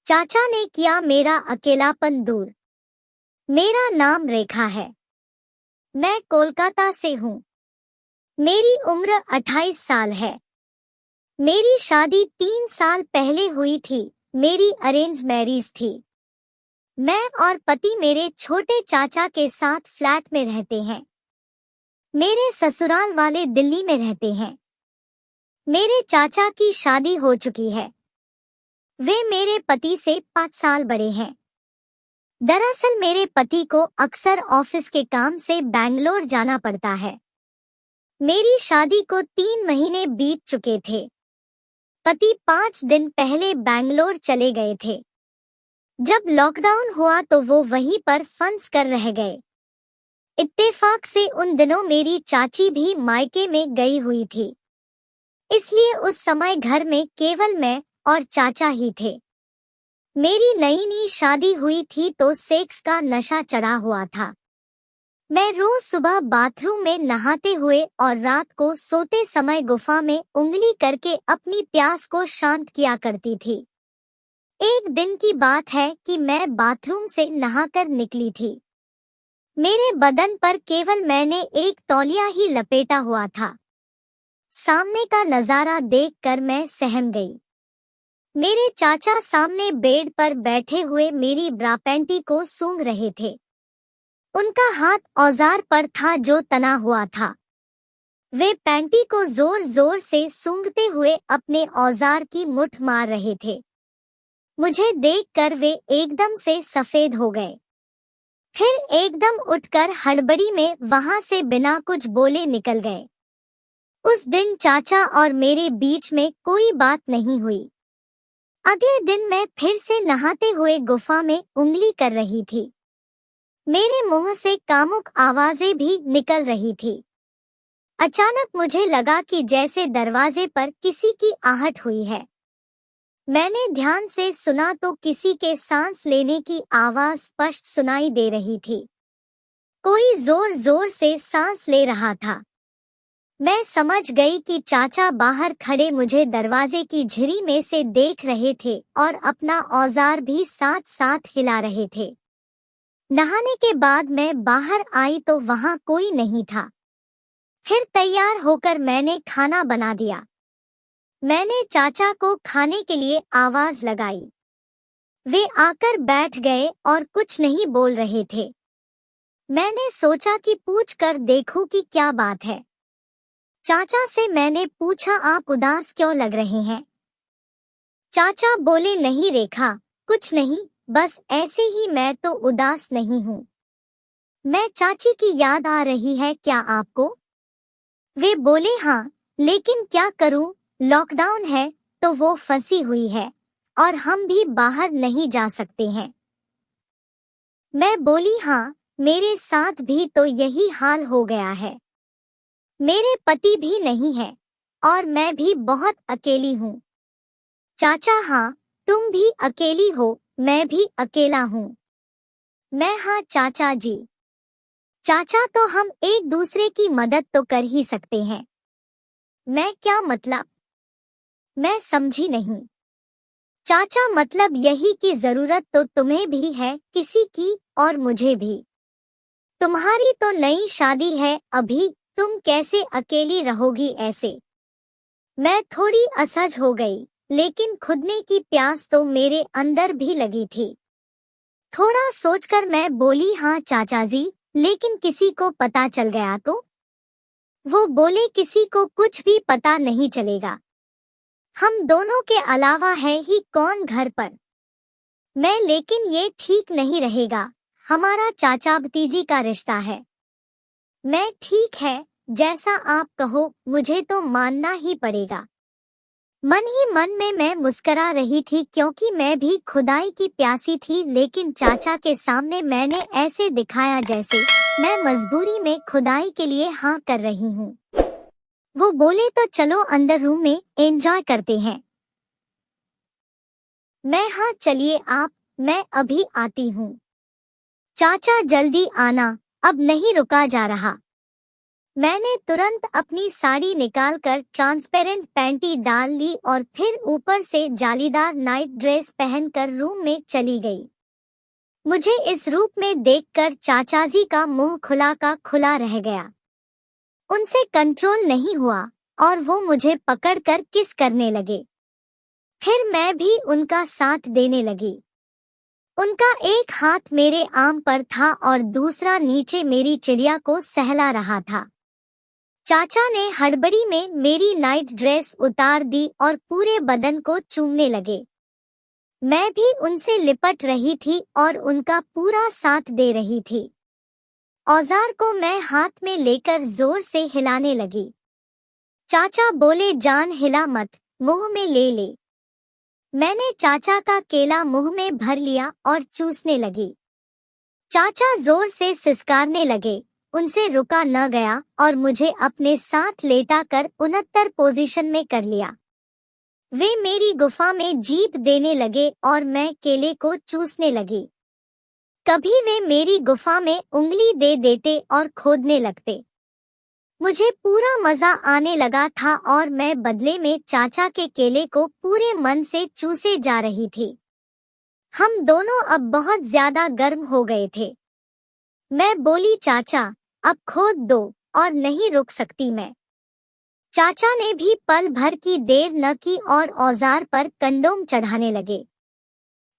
चाचा ने किया मेरा अकेलापन दूर। मेरा नाम रेखा है। मैं कोलकाता से हूँ। मेरी उम्र 28 साल है। मेरी शादी 3 साल पहले हुई थी। मेरी अरेंज मैरिज थी। मैं और पति मेरे छोटे चाचा के साथ फ्लैट में रहते हैं। मेरे ससुराल वाले दिल्ली में रहते हैं। मेरे चाचा की शादी हो चुकी है। वे मेरे पति से 5 साल बड़े हैं। दरअसल मेरे पति को अक्सर ऑफिस के काम से बैंगलोर जाना पड़ता है। मेरी शादी को 3 महीने बीत चुके थे। पति 5 दिन पहले बैंगलोर चले गए थे। जब लॉकडाउन हुआ तो वो वहीं पर फंस कर रह गए। इत्तेफाक से उन दिनों मेरी चाची भी मायके में गई हुई थी, इसलिए उस समय घर में केवल मैं और चाचा ही थे। मेरी नई शादी हुई थी तो सेक्स का नशा चढ़ा हुआ था। मैं रोज सुबह बाथरूम में नहाते हुए और रात को सोते समय गुफा में उंगली करके अपनी प्यास को शांत किया करती थी। एक दिन की बात है कि मैं बाथरूम से नहाकर निकली थी। मेरे बदन पर केवल मैंने एक तौलिया ही लपेटा हुआ था। सामने का नजारा देखकर मैं सहम गई। मेरे चाचा सामने बेड पर बैठे हुए मेरी ब्रा पैंटी को सूंघ रहे थे। उनका हाथ औजार पर था जो तना हुआ था। वे पैंटी को जोर जोर से सूंघते हुए अपने औजार की मुठ मार रहे थे। मुझे देखकर वे एकदम से सफेद हो गए। फिर एकदम उठकर हड़बड़ी में वहां से बिना कुछ बोले निकल गए। उस दिन चाचा और मेरे बीच में कोई बात नहीं हुई। अगले दिन मैं फिर से नहाते हुए गुफा में उंगली कर रही थी। मेरे मुंह से कामुक आवाजें भी निकल रही थी। अचानक मुझे लगा कि जैसे दरवाजे पर किसी की आहट हुई है। मैंने ध्यान से सुना तो किसी के सांस लेने की आवाज स्पष्ट सुनाई दे रही थी। कोई जोर जोर से सांस ले रहा था। मैं समझ गई कि चाचा बाहर खड़े मुझे दरवाजे की झिरी में से देख रहे थे और अपना औजार भी साथ साथ हिला रहे थे। नहाने के बाद मैं बाहर आई तो वहां कोई नहीं था। फिर तैयार होकर मैंने खाना बना दिया। मैंने चाचा को खाने के लिए आवाज लगाई। वे आकर बैठ गए और कुछ नहीं बोल रहे थे। मैंने सोचा कि पूछकर देखूं कि क्या बात है। चाचा से मैंने पूछा, आप उदास क्यों लग रहे हैं? चाचा बोले, नहीं रेखा, कुछ नहीं, बस ऐसे ही, मैं तो उदास नहीं हूँ। मैं चाची की याद आ रही है क्या आपको? वे बोले, हाँ, लेकिन क्या करूँ, लॉकडाउन है तो वो फंसी हुई है और हम भी बाहर नहीं जा सकते हैं। मैं बोली, हाँ, मेरे साथ भी तो यही हाल हो गया है। मेरे पति भी नहीं है और मैं भी बहुत अकेली हूँ। चाचा, हाँ, तुम भी अकेली हो, मैं भी अकेला हूँ। मैं, हाँ चाचा जी। चाचा, तो हम एक दूसरे की मदद तो कर ही सकते हैं। मैं, क्या मतलब? मैं समझी नहीं। चाचा, मतलब यही कि जरूरत तो तुम्हें भी है किसी की और मुझे भी। तुम्हारी तो नई शादी है अभी, तुम कैसे अकेली रहोगी ऐसे? मैं थोड़ी असहज हो गई, लेकिन खुदने की प्यास तो मेरे अंदर भी लगी थी। थोड़ा सोचकर मैं बोली, हाँ चाचा जी, लेकिन किसी को पता चल गया तो? वो बोले, किसी को कुछ भी पता नहीं चलेगा। हम दोनों के अलावा है ही कौन घर पर? मैं, लेकिन ये ठीक नहीं रहेगा, हमारा चाचा भतीजी का रिश्ता है। मैं, ठीक है, जैसा आप कहो, मुझे तो मानना ही पड़ेगा। मन ही मन में मैं मुस्करा रही थी क्योंकि मैं भी खुदाई की प्यासी थी, लेकिन चाचा के सामने मैंने ऐसे दिखाया जैसे मैं मजबूरी में खुदाई के लिए हाँ कर रही हूँ। वो बोले, तो चलो अंदर रूम में एंजॉय करते हैं। मैं, हाँ चलिए आप, मैं अभी आती हूँ। चाचा, जल्दी आना, अब नहीं रुका जा रहा। मैंने तुरंत अपनी साड़ी निकालकर ट्रांसपेरेंट पैंटी डाल ली और फिर ऊपर से जालीदार नाइट ड्रेस पहनकर रूम में चली गई। मुझे इस रूप में देखकर चाचाजी का मुंह खुला का खुला रह गया। उनसे कंट्रोल नहीं हुआ और वो मुझे पकड़कर किस करने लगे। फिर मैं भी उनका साथ देने लगी। उनका एक हाथ मेरे आर्म पर था और दूसरा नीचे मेरी चिड़िया को सहला रहा था। चाचा ने हड़बड़ी में मेरी नाइट ड्रेस उतार दी और पूरे बदन को चूमने लगे। मैं भी उनसे लिपट रही थी और उनका पूरा साथ दे रही थी। औजार को मैं हाथ में लेकर जोर से हिलाने लगी। चाचा बोले, जान हिला मत, मुंह में ले ले। मैंने चाचा का केला मुंह में भर लिया और चूसने लगी। चाचा जोर से सिसकारने लगे। उनसे रुका न गया और मुझे अपने साथ लेटा कर 69 पोजीशन में कर लिया। वे मेरी गुफा में जीभ देने लगे और मैं केले को चूसने लगी। कभी वे मेरी गुफा में उंगली दे देते और खोदने लगते। मुझे पूरा मजा आने लगा था और मैं बदले में चाचा के केले को पूरे मन से चूसे जा रही थी। हम दोनों अब बहुत ज्यादा गर्म हो गए थे। मैं बोली, चाचा अब खोद दो और नहीं रुक सकती मैं। चाचा ने भी पल भर की देर न की और औजार पर कंडोम चढ़ाने लगे।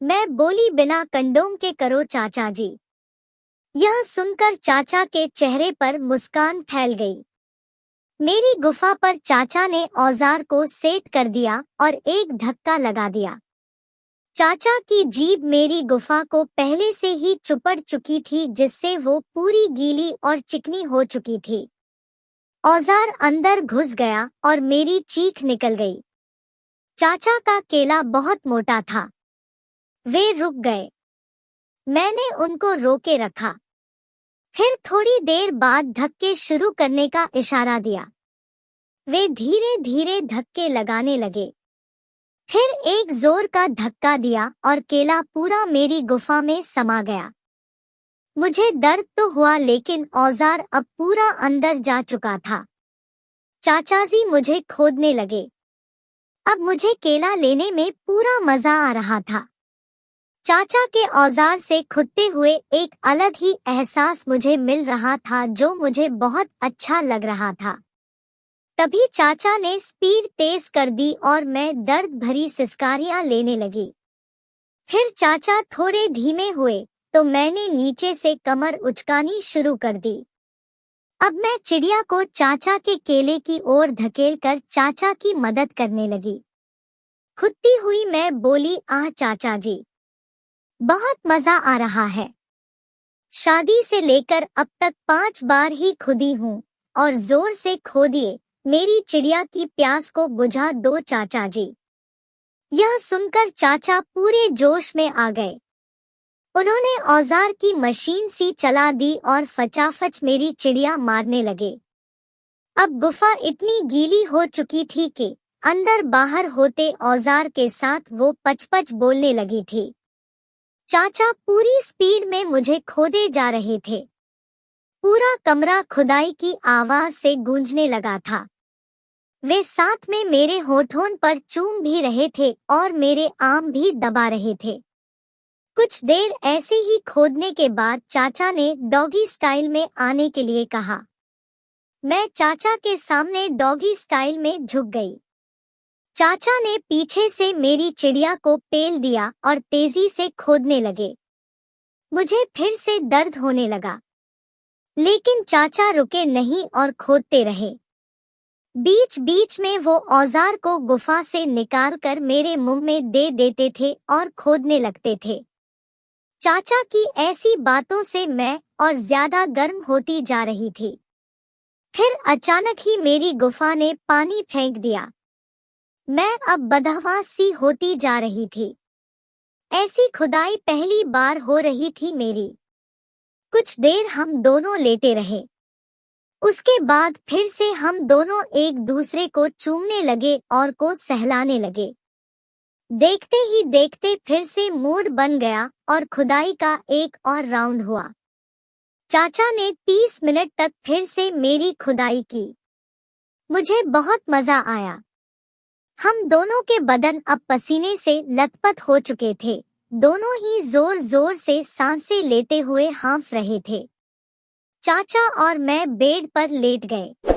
मैं बोली, बिना कंडोम के करो चाचा जी। यह सुनकर चाचा के चेहरे पर मुस्कान फैल गई। मेरी गुफा पर चाचा ने औजार को सेट कर दिया और एक धक्का लगा दिया। चाचा की जीभ मेरी गुफा को पहले से ही चुपड़ चुकी थी, जिससे वो पूरी गीली और चिकनी हो चुकी थी। औजार अंदर घुस गया और मेरी चीख निकल गई। चाचा का केला बहुत मोटा था। वे रुक गए। मैंने उनको रोके रखा। फिर थोड़ी देर बाद धक्के शुरू करने का इशारा दिया। वे धीरे धीरे धक्के लगाने लगे। फिर एक जोर का धक्का दिया और केला पूरा मेरी गुफा में समा गया। मुझे दर्द तो हुआ, लेकिन औजार अब पूरा अंदर जा चुका था। चाचाजी मुझे खोदने लगे। अब मुझे केला लेने में पूरा मजा आ रहा था। चाचा के औजार से खुदते हुए एक अलग ही एहसास मुझे मिल रहा था, जो मुझे बहुत अच्छा लग रहा था। तभी चाचा ने स्पीड तेज कर दी और मैं दर्द भरी सिसकारियां लेने लगी। फिर चाचा थोड़े धीमे हुए तो मैंने नीचे से कमर उचकानी शुरू कर दी। अब मैं चिड़िया को चाचा के केले की ओर धकेलकर चाचा की मदद करने लगी। खुदती हुई मैं बोली, आह चाचा जी, बहुत मजा आ रहा है। शादी से लेकर अब तक 5 बार ही खुदी हूँ और जोर से खोदिए, मेरी चिड़िया की प्यास को बुझा दो चाचा जी। यह सुनकर चाचा पूरे जोश में आ गए। उन्होंने औजार की मशीन सी चला दी और फटाफट मेरी चिड़िया मारने लगे। अब गुफा इतनी गीली हो चुकी थी कि अंदर बाहर होते औजार के साथ वो पच-पच बोलने लगी थी। चाचा पूरी स्पीड में मुझे खोदे जा रहे थे। पूरा कमरा खुदाई की आवाज से गूंजने लगा था। वे साथ में मेरे होठों पर चूम भी रहे थे और मेरे आर्म भी दबा रहे थे। कुछ देर ऐसे ही खोदने के बाद चाचा ने डॉगी स्टाइल में आने के लिए कहा। मैं चाचा के सामने डॉगी स्टाइल में झुक गई। चाचा ने पीछे से मेरी चिड़िया को पेल दिया और तेजी से खोदने लगे। मुझे फिर से दर्द होने लगा, लेकिन चाचा रुके नहीं और खोदते रहे। बीच बीच में वो औजार को गुफा से निकालकर मेरे मुंह में दे देते थे और खोदने लगते थे। चाचा की ऐसी बातों से मैं और ज्यादा गर्म होती जा रही थी। फिर अचानक ही मेरी गुफा ने पानी फेंक दिया। मैं अब बदहवास सी होती जा रही थी। ऐसी खुदाई पहली बार हो रही थी मेरी। कुछ देर हम दोनों लेटे रहे। उसके बाद फिर से हम दोनों एक दूसरे को चूमने लगे और को सहलाने लगे। देखते ही देखते फिर से मूड बन गया और खुदाई का एक और राउंड हुआ। चाचा ने 30 मिनट तक फिर से मेरी खुदाई की। मुझे बहुत मजा आया। हम दोनों के बदन अब पसीने से लथपथ हो चुके थे। दोनों ही जोर जोर से सांसें लेते हुए हाँफ रहे थे। चाचा और मैं बेड पर लेट गए।